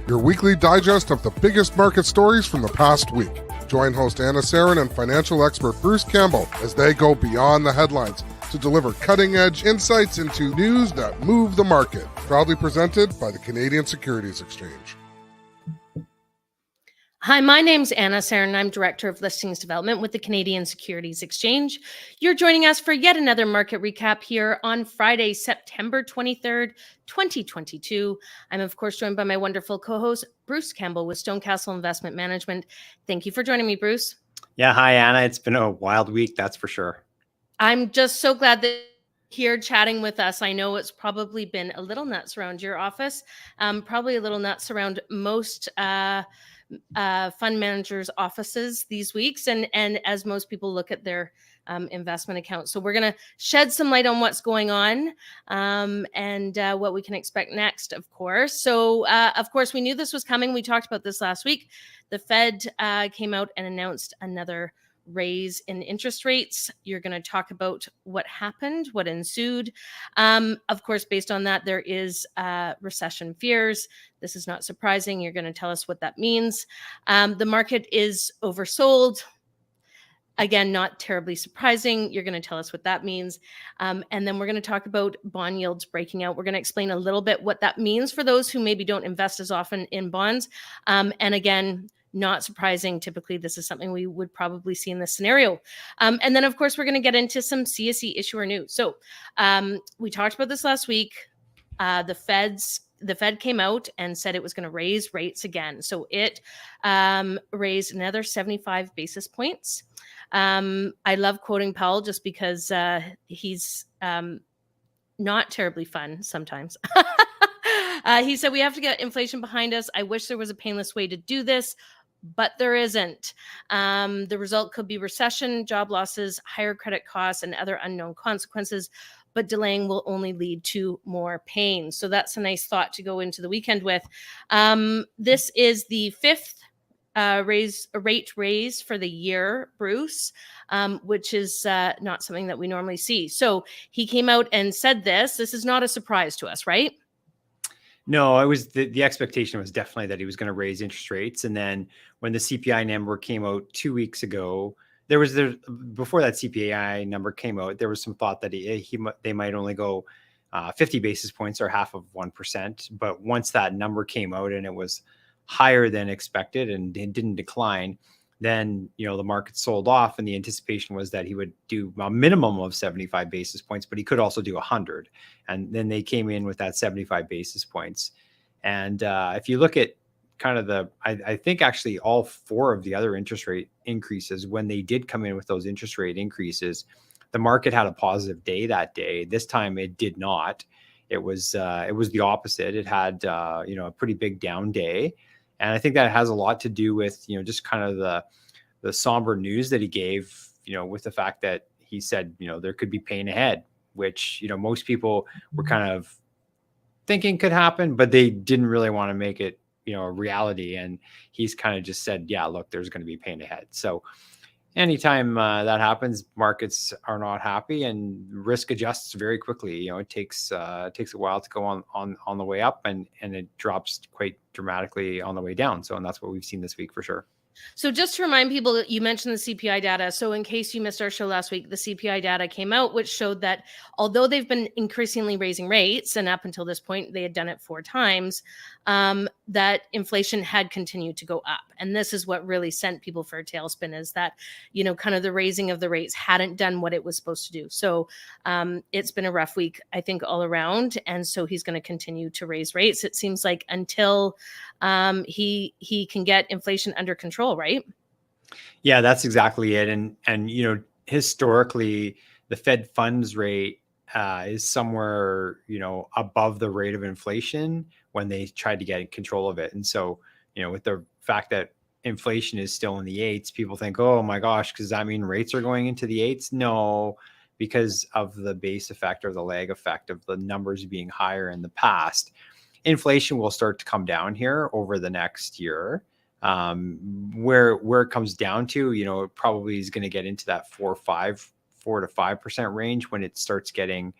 your weekly digest of the biggest market stories from the past week. Join host Anna Serin and financial expert Bruce Campbell as they go beyond the headlines to deliver cutting-edge insights into news that move the market. Proudly presented by the Canadian Securities Exchange. Hi, my name's Anna Serin. I'm Director of Listings Development with the Canadian Securities Exchange. You're joining us for yet another market recap here on Friday, September 23rd, 2022. I'm, of course, joined by my wonderful co-host, Bruce Campbell with StoneCastle Investment Management. Thank you for joining me, Bruce. Yeah, hi, Anna. It's been a wild week, that's for sure. I'm just so glad that here chatting with us. I know it's probably been a little nuts around your office, probably a little nuts around most fund managers' offices these weeks, and as most people look at their investment accounts. So we're going to shed some light on what's going on and what we can expect next, of course. So, of course, we knew this was coming. We talked about this last week. The Fed came out and announced another raise in interest rates. You're going to talk about what happened, what ensued. Of course, based on that, there is recession fears. This is not surprising. You're going to tell us what that means. The market is oversold. Again, not terribly surprising. You're going to tell us what that means. And then we're going to talk about bond yields breaking out. We're going to explain a little bit what that means for those who maybe don't invest as often in bonds. And again, not surprising. Typically, this is something we would probably see in this scenario. And then, of course, we're going to get into some CSE issuer news. So we talked about this last week. The Fed came out and said it was going to raise rates again. So it raised another 75 basis points. I love quoting Powell just because he's not terribly fun sometimes. He said, "We have to get inflation behind us. I wish there was a painless way to do this, but there isn't. The result could be recession, job losses, higher credit costs, and other unknown consequences, but delaying will only lead to more pain." So that's a nice thought to go into the weekend with. This is the fifth rate raise for the year, Bruce, which is not something that we normally see. So he came out and said this. This is not a surprise to us, right? No, it was the expectation was definitely that he was going to raise interest rates. And then when the CPI number came out 2 weeks ago, before that CPI number came out, there was some thought that they might only go 50 basis points or half of 1%. But once that number came out and it was higher than expected and it didn't decline, then the market sold off, and the anticipation was that he would do a minimum of 75 basis points, but he could also do 100. And then they came in with that 75 basis points. And if you look at kind of I think actually all four of the other interest rate increases, when they did come in with those interest rate increases, the market had a positive day that day. This time it did not. It was the opposite. It had a pretty big down day. And I think that has a lot to do with, just kind of the somber news that he gave, with the fact that he said, there could be pain ahead, which, most people were kind of thinking could happen, but they didn't really want to make it, a reality. And he's kind of just said, yeah, look, there's going to be pain ahead. So anytime that happens, markets are not happy and risk adjusts very quickly. It takes a while to go on the way up, and it drops quite dramatically on the way down. And that's what we've seen this week for sure. So just to remind people, you mentioned the CPI data. So in case you missed our show last week, the CPI data came out, which showed that although they've been increasingly raising rates, and up until this point, they had done it 4 times, that inflation had continued to go up. And this is what really sent people for a tailspin, is that, kind of the raising of the rates hadn't done what it was supposed to do. So it's been a rough week, I think, all around. And so he's going to continue to raise rates, it seems like, until he can get inflation under control, right? Yeah, that's exactly it. And historically, the Fed funds rate is somewhere, above the rate of inflation when they tried to get control of it. And so, with the fact that inflation is still in the 8s, people think, oh my gosh, does that mean rates are going into the 8s? No, because of the base effect or the lag effect of the numbers being higher in the past. Inflation will start to come down here over the next year. Where it comes down to, it probably is going to get into that 4 to 5% range when it starts getting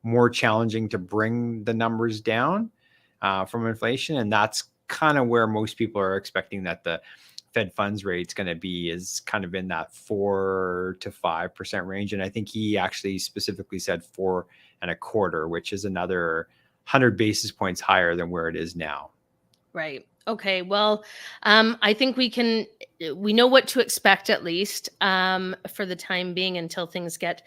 more challenging to bring the numbers down from inflation. And that's kind of where most people are expecting that the Fed funds rate's going to be, is kind of in that 4 to 5% range. And I think he actually specifically said 4.25%, which is another 100 basis points higher than where it is now. Right. Okay. Well, I think we know what to expect, at least for the time being, until things get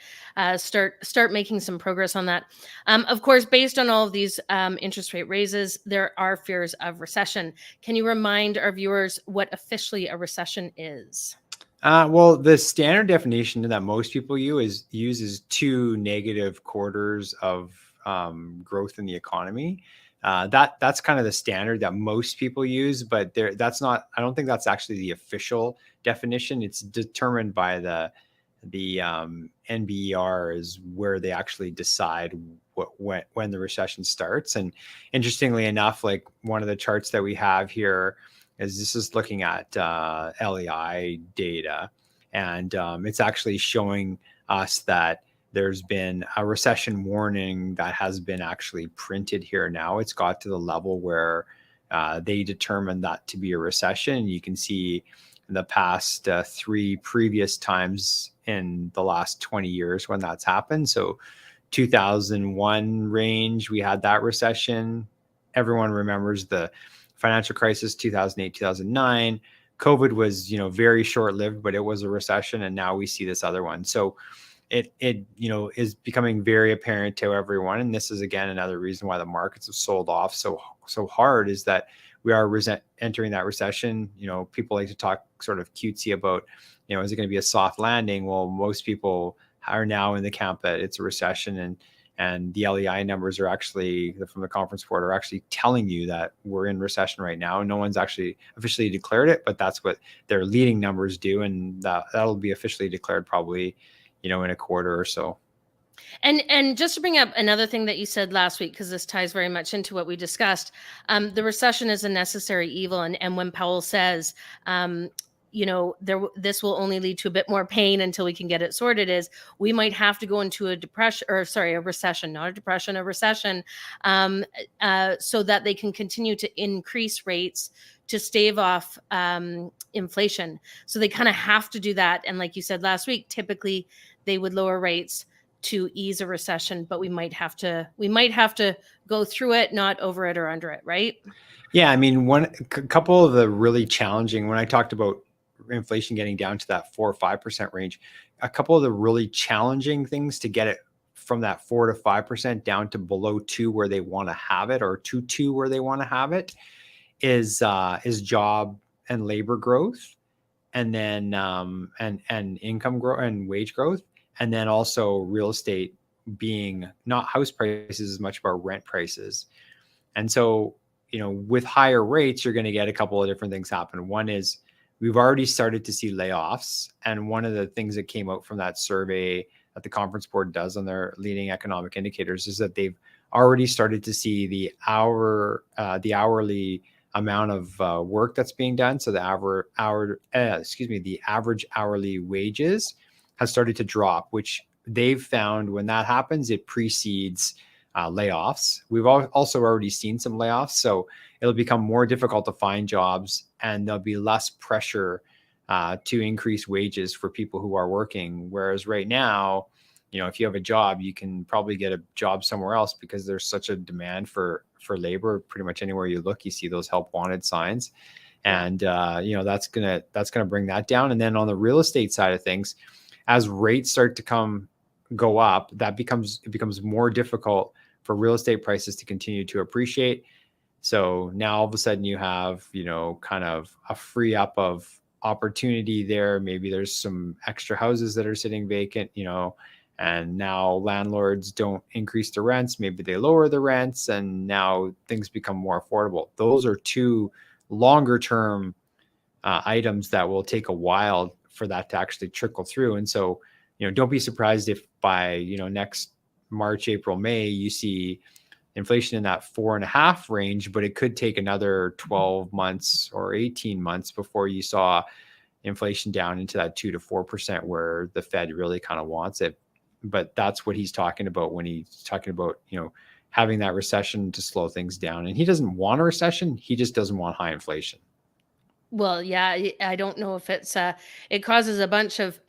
start making some progress on that. Of course, based on all of these interest rate raises, there are fears of recession. Can you remind our viewers what officially a recession is? Well, the standard definition that most people use is 2 negative quarters of growth in the economy. That's kind of the standard that most people use, but that's not. I don't think that's actually the official definition. It's determined by the NBER, is where they actually decide when the recession starts. And interestingly enough, like one of the charts that we have here is looking at LEI data, and it's actually showing us that there's been a recession warning that has been actually printed here now. It's got to the level where they determined that to be a recession. You can see in the past 3 previous times in the last 20 years when that's happened. So 2001 range, we had that recession. Everyone remembers the financial crisis, 2008, 2009. COVID was, very short-lived, but it was a recession. And now we see this other one. So it is becoming very apparent to everyone. And this is, again, another reason why the markets have sold off so hard, is that we are entering that recession. People like to talk sort of cutesy about, is it going to be a soft landing? Well, most people are now in the camp that it's a recession, and the LEI numbers are actually, from the conference board, are actually telling you that we're in recession right now. No one's actually officially declared it, but that's what their leading numbers do. And that'll be officially declared probably, in a quarter or so. And just to bring up another thing that you said last week, because this ties very much into what we discussed, the recession is a necessary evil. And when Powell says, this will only lead to a bit more pain until we can get it sorted, is we might have to go into a recession, not a depression, a recession, so that they can continue to increase rates to stave off inflation. So they kind of have to do that. And like you said last week, typically they would lower rates to ease a recession, but we might have to go through it, not over it or under it, right? Yeah, I mean, couple of the really challenging, when I talked about inflation getting down to that 4 or 5% range, a couple of the really challenging things to get it from that 4 to 5% down to below 2 where they want to have it, or to 2 where they want to have it, is job and labor growth, and then and income growth and wage growth, and then also real estate being not house prices as much, about rent prices. And so, with higher rates, you're going to get a couple of different things happen. One is we've already started to see layoffs. And one of the things that came out from that survey that the conference board does on their leading economic indicators is that they've already started to see the hourly amount of work that's being done. So the average hourly wages has started to drop, which they've found when that happens, it precedes layoffs. We've also already seen some layoffs, so it'll become more difficult to find jobs, and there'll be less pressure to increase wages for people who are working. Whereas right now, if you have a job, you can probably get a job somewhere else because there's such a demand for labor. Pretty much anywhere you look, you see those help wanted signs, and that's gonna bring that down. And then on the real estate side of things, as rates start to go up, it becomes more difficult for real estate prices to continue to appreciate. So now all of a sudden you have, kind of a free up of opportunity there. Maybe there's some extra houses that are sitting vacant, and now landlords don't increase the rents. Maybe they lower the rents, and now things become more affordable. Those are 2 longer term items that will take a while for that to actually trickle through. And so, don't be surprised if by, next March, April, May, you see inflation in that 4.5 range, but it could take another 12 months or 18 months before you saw inflation down into that 2 to 4% where the Fed really kind of wants it. But that's what he's talking about when he's talking about, having that recession to slow things down. And he doesn't want a recession. He just doesn't want high inflation. Well, yeah, I don't know if it causes a bunch of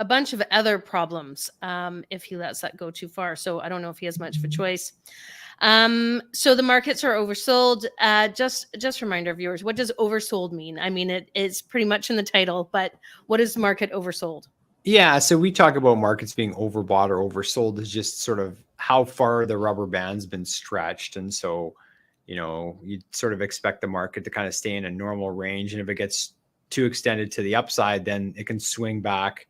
other problems if he lets that go too far. So I don't know if he has much of a choice. So the markets are oversold. Just remind our viewers, what does oversold mean? I mean, it's pretty much in the title, but what is market oversold? Yeah, so we talk about markets being overbought or oversold is just sort of how far the rubber band's been stretched. And so, you sort of expect the market to kind of stay in a normal range. And if it gets too extended to the upside, then it can swing back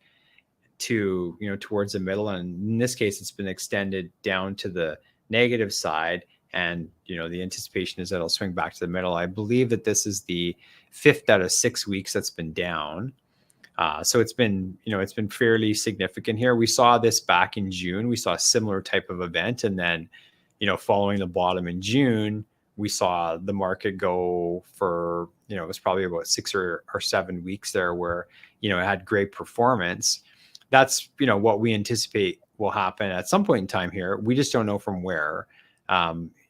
to, towards the middle. And in this case, it's been extended down to the negative side. And, the anticipation is that it'll swing back to the middle. I believe that this is the 5th out of 6 weeks that's been down. So it's been fairly significant here. We saw this back in June. We saw a similar type of event. And then, following the bottom in June, we saw the market go for, it was probably about 6 or 7 weeks there where, it had great performance. That's, what we anticipate will happen at some point in time here. We just don't know from where.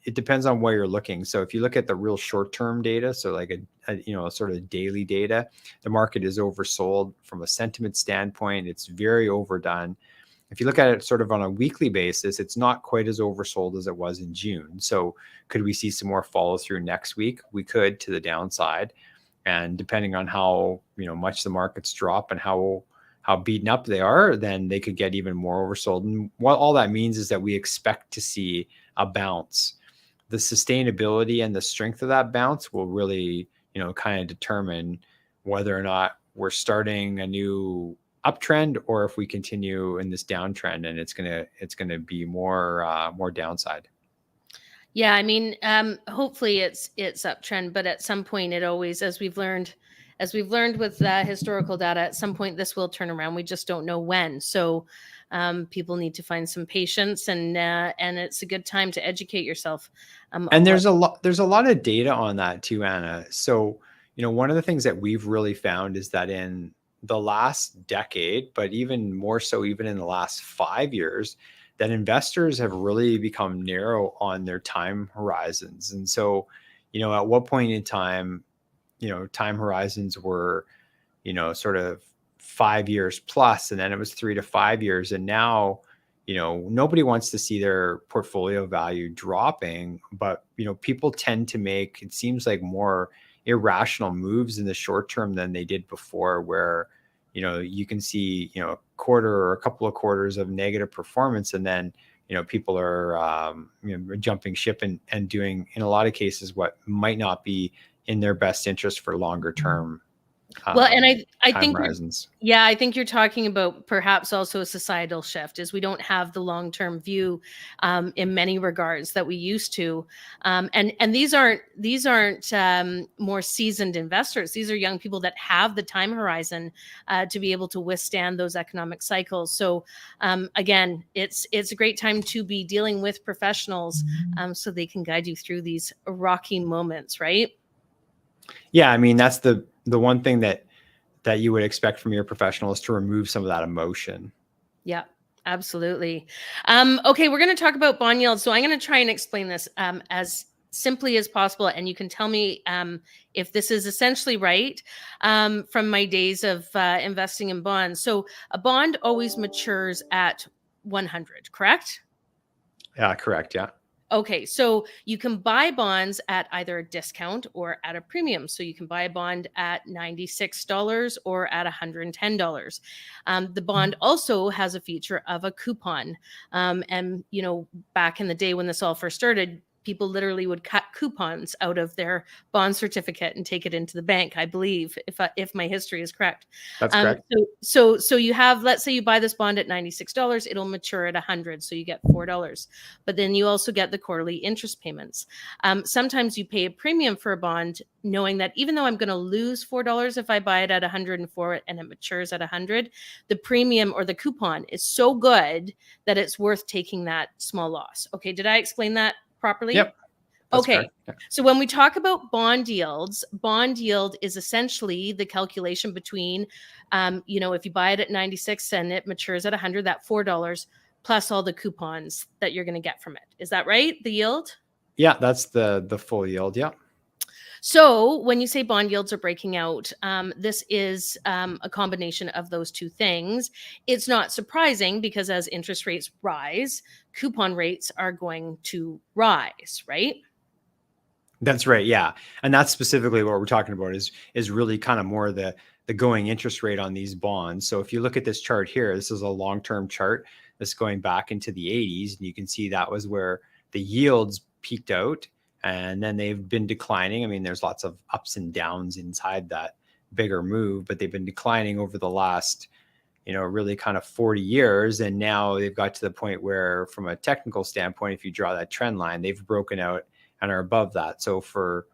It depends on where you're looking. So if you look at the real short-term data, so like a sort of daily data, the market is oversold from a sentiment standpoint. It's very overdone. If you look at it sort of on a weekly basis, it's not quite as oversold as it was in June. So could we see some more follow through next week? We could, to the downside. And depending on how, much the markets drop and how beaten up they are, then they could get even more oversold. And what all that means is that we expect to see a bounce. The sustainability and the strength of that bounce will really, kind of determine whether or not we're starting a new uptrend or if we continue in this downtrend and it's gonna be more downside. Yeah, I mean, hopefully it's uptrend, but at some point it always, as we've learned with historical data, at some point this will turn around. We just don't know when. So people need to find some patience, and it's a good time to educate yourself. And there's a lot of data on that too, Anna. So one of the things that we've really found is that in the last decade, but even more so, even in the last 5 years, that investors have really become narrow on their time horizons. And so, at what point in time, time horizons were, sort of 5 years plus, and then it was 3 to 5 years. And now, nobody wants to see their portfolio value dropping, but, people tend to make, it seems like, more irrational moves in the short term than they did before, where, you can see, a quarter or a couple of quarters of negative performance. And then, people are, jumping ship and doing, in a lot of cases, what might not be in their best interest for longer term. Well, and I think horizons. I think you're talking about perhaps also a societal shift, is we don't have the long-term view in many regards that we used to, and these aren't more seasoned investors. These are young people that have the time horizon to be able to withstand those economic cycles. So again, it's a great time to be dealing with professionals so they can guide you through these rocky moments, right? Yeah, I mean, that's the one thing that you would expect from your professional is to remove some of that emotion. Yeah, absolutely. Okay, we're going to talk about bond yields. So I'm going to try and explain this as simply as possible, and you can tell me if this is essentially right from my days of investing in bonds. So a bond always matures at 100, correct? Yeah, correct. Yeah. Okay, so you can buy bonds at either a discount or at a premium. So you can buy a bond at $96 or at $110. The bond also has a feature of a coupon. And, back in the day when this all first started, people literally would cut coupons out of their bond certificate and take it into the bank, I believe, if my history is correct. That's correct. So you have, let's say you buy this bond at $96, it'll mature at $100, so you get $4. But then you also get the quarterly interest payments. Sometimes you pay a premium for a bond, knowing that even though I'm going to lose $4 if I buy it at 104 and it matures at 100, the premium or the coupon is so good that it's worth taking that small loss. Okay, did I explain that properly? Yep. Okay. Yeah. So when we talk about bond yields, bond yield is essentially the calculation between, if you buy it at 96 and it matures at 100, that $4 plus all the coupons that you're going to get from it. Is that right? The yield? Yeah, that's the full yield. Yeah. So when you say bond yields are breaking out, this is a combination of those two things. It's not surprising because as interest rates rise, coupon rates are going to rise, right? That's right. Yeah. And that's specifically what we're talking about is really kind of more the going interest rate on these bonds. So if you look at this chart here, this is a long-term chart that's going back into the 80s. And you can see that was where the yields peaked out and then they've been declining. I mean, there's lots of ups and downs inside that bigger move, but they've been declining over the last, really kind of 40 years. And now they've got to the point where from a technical standpoint, if you draw that trend line, they've broken out and are above that. So for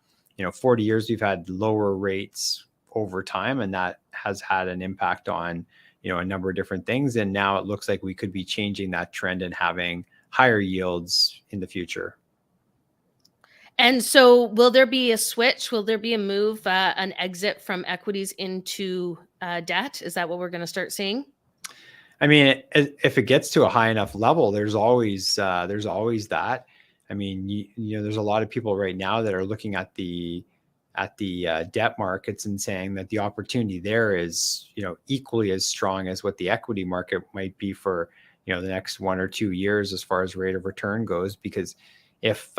40 years we've had lower rates over time, and that has had an impact on a number of different things. And now it looks like we could be changing that trend and having higher yields in the future. And so will there be a switch? Will there be a move, an exit from equities into debt? Is that what we're going to start seeing? I mean, if it gets to a high enough level, there's always that. I mean, there's a lot of people right now that are looking at the debt markets and saying that the opportunity there is, equally as strong as what the equity market might be for, the next 1 or 2 years as far as rate of return goes. Because if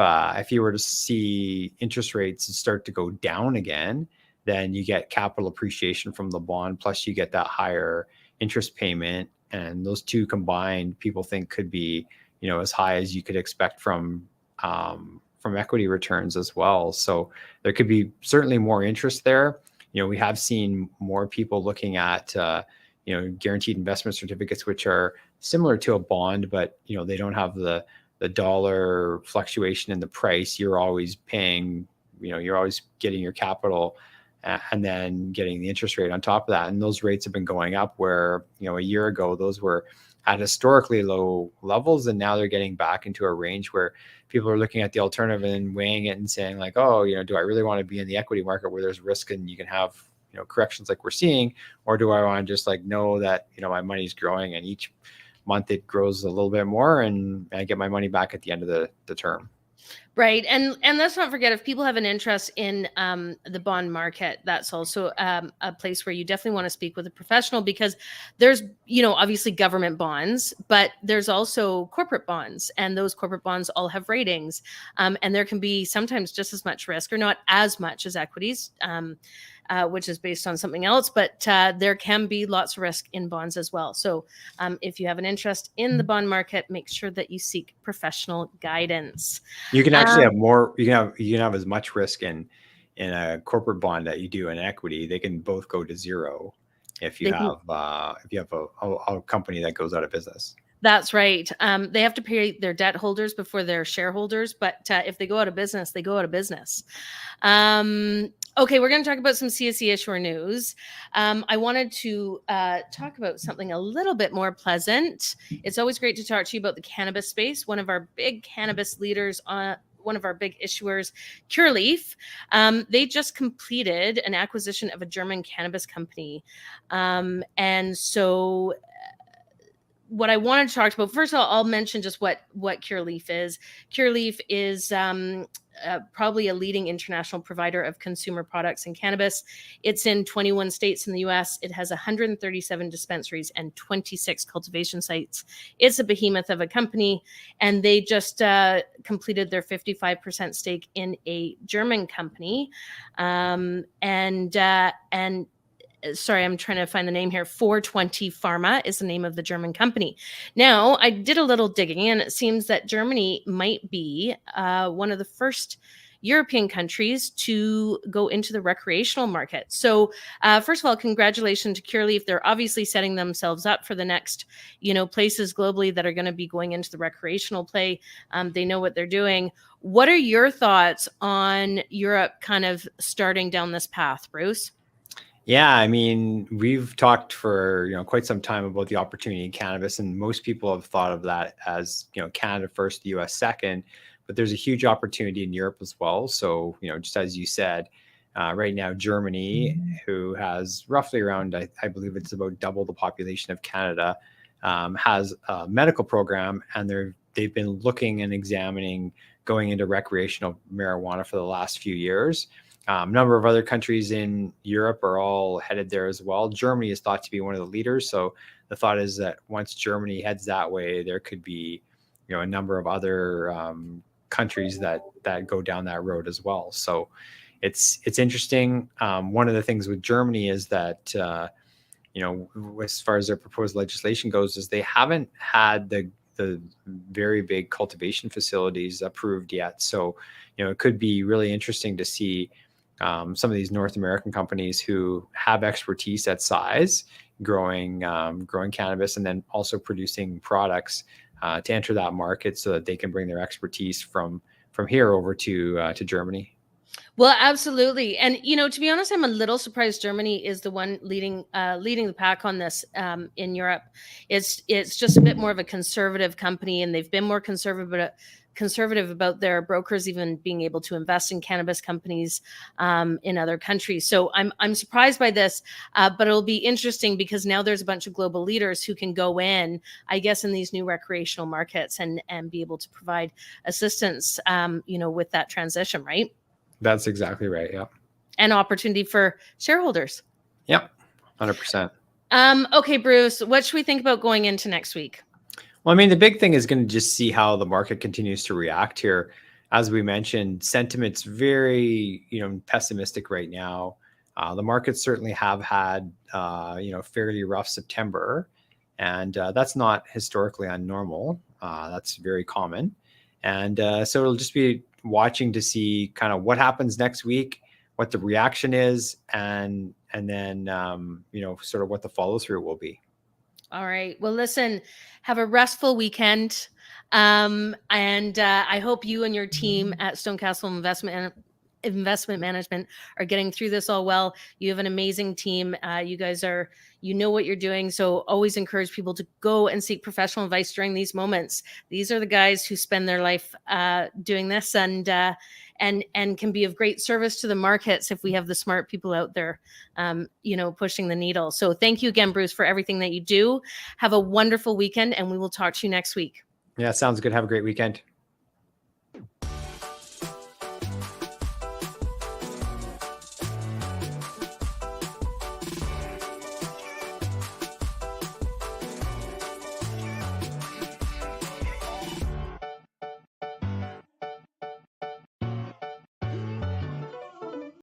you were to see interest rates start to go down again, then you get capital appreciation from the bond, plus you get that higher interest payment, and those two combined, people think could be, as high as you could expect from equity returns as well. So there could be certainly more interest there. We have seen more people looking at guaranteed investment certificates, which are similar to a bond, but they don't have the dollar fluctuation in the price. You're always paying, you're always getting your capital and then getting the interest rate on top of that. And those rates have been going up where, a year ago, those were at historically low levels. And now they're getting back into a range where people are looking at the alternative and weighing it and saying like, oh, do I really want to be in the equity market where there's risk and you can have, corrections like we're seeing, or do I want to just like know that, my money's growing and each month it grows a little bit more and I get my money back at the end of the term. Right. And let's not forget, if people have an interest in the bond market, that's also a place where you definitely want to speak with a professional, because there's, obviously government bonds, but there's also corporate bonds, and those corporate bonds all have ratings. And there can be sometimes just as much risk, or not as much as equities, which is based on something else, but there can be lots of risk in bonds as well. So if you have an interest in the bond market, make sure that you seek professional guidance. You can actually have more, you can have as much risk in a corporate bond that you do in equity. They can both go to zero if you have a company that goes out of business. That's right. They have to pay their debt holders before their shareholders, but if they go out of business, they go out of business. Okay, we're going to talk about some CSE issuer news. I wanted to talk about something a little bit more pleasant. It's always great to talk to you about the cannabis space. One of our big cannabis leaders, one of our big issuers, Cureleaf, they just completed an acquisition of a German cannabis company. And so what I wanted to talk about, first of all, I'll mention just what Cureleaf is. Cureleaf is probably a leading international provider of consumer products in cannabis. It's in 21 states in the US. It has 137 dispensaries and 26 cultivation sites. It's a behemoth of a company, and they just completed their 55% stake in a German company. Sorry, I'm trying to find the name here. 420 Pharma is the name of the German company. Now, I did a little digging, and it seems that Germany might be one of the first European countries to go into the recreational market. So first of all, congratulations to Cureleaf. They're obviously setting themselves up for the next, places globally that are going to be going into the recreational play. They know what they're doing. What are your thoughts on Europe kind of starting down this path, Bruce? Yeah, I mean, we've talked for quite some time about the opportunity in cannabis, and most people have thought of that as Canada first, the US second. But there's a huge opportunity in Europe as well. So just as you said, right now Germany, who has roughly around, I believe it's about double the population of Canada, has a medical program, and they've been looking and examining going into recreational marijuana for the last few years. A number of other countries in Europe are all headed there as well. Germany is thought to be one of the leaders. So the thought is that once Germany heads that way, there could be, a number of other countries that go down that road as well. So it's interesting. One of the things with Germany is that, as far as their proposed legislation goes, is they haven't had the very big cultivation facilities approved yet. So, it could be really interesting to see some of these North American companies who have expertise at size growing cannabis and then also producing products to enter that market so that they can bring their expertise from here over to Germany. Well, absolutely. And, to be honest, I'm a little surprised Germany is the one leading the pack on this in Europe. It's just a bit more of a conservative company, and they've been more conservative about their brokers even being able to invest in cannabis companies in other countries. So I'm surprised by this, but it'll be interesting because now there's a bunch of global leaders who can go in, I guess, in these new recreational markets and be able to provide assistance, with that transition, right? That's exactly right. Yeah. And opportunity for shareholders. Yep. 100%. Okay, Bruce, what should we think about going into next week? Well, I mean, the big thing is going to just see how the market continues to react here. As we mentioned, sentiment's very, pessimistic right now. The markets certainly have had, fairly rough September, and that's not historically unnormal. That's very common. And so it'll just be watching to see kind of what happens next week, what the reaction is, and then, sort of what the follow through will be. All right. Well, listen, have a restful weekend. And I hope you and your team at StoneCastle Investment Management are getting through this all well. You have an amazing team. You guys know what you're doing. So always encourage people to go and seek professional advice during these moments. These are the guys who spend their life doing this and can be of great service to the markets if we have the smart people out there, pushing the needle. So thank you again, Bruce, for everything that you do. Have a wonderful weekend, and we will talk to you next week. Yeah, sounds good. Have a great weekend.